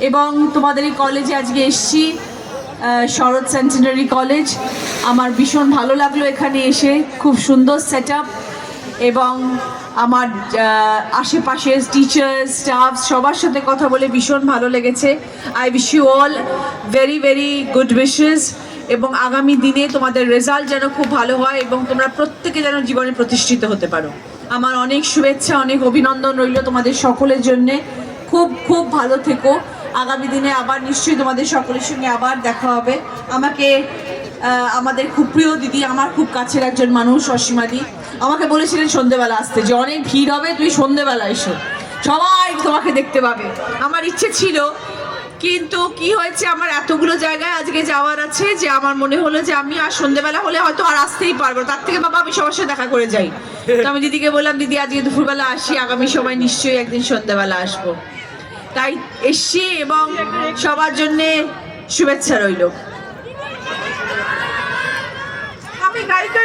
এবং তোমাদের এই কলেজে আজকে এসছি, শরৎ সেন্টিনারি কলেজ। আমার ভীষণ ভালো লাগলো এখানে এসে, খুব সুন্দর সেট আপ, এবং আমার আশেপাশের টিচার্স স্টাফ সবার সাথে কথা বলে ভীষণ ভালো লেগেছে। I wish you all very very good wishes, এবং আগামী দিনে তোমাদের রেজাল্ট যেন খুব ভালো হয় এবং তোমরা প্রত্যেকে যেন জীবনে প্রতিষ্ঠিত হতে পারো। আমার অনেক শুভেচ্ছা, অনেক অভিনন্দন রইল তোমাদের সকলের জন্যে। খুব খুব ভালো থেকো। আগামী দিনে আবার নিশ্চয়ই তোমাদের সকলের সঙ্গে আবার দেখা হবে। আমাদের খুব প্রিয় দিদি, আমার খুব কাছের একজন মানুষ, অসীমাদি, আমাকে বলেছিলেন সন্ধেবেলা আসতে, যে অনেক ভিড় হবে, তুই সন্ধেবেলা এসো, সবাই তোমাকে দেখতে পাবে। আমার ইচ্ছে ছিল, কিন্তু কি হয়েছে, আমার এতগুলো জায়গায় আজকে যাওয়ার আছে যে আমার মনে হলো যে আমি আর সন্ধেবেলা হলে হয়তো আর আসতেই পারবো, তার থেকে বাবা আমি সবার সাথে দেখা করে যাই। তো আমি দিদিকে বললাম, দিদি আজকে দুপুরবেলা আসি, আগামী সময় নিশ্চয়ই একদিন সন্ধেবেলা আসবো। তাই এসছি, এবং সবার জন্যে শুভেচ্ছা রইল। আমি গায়িকা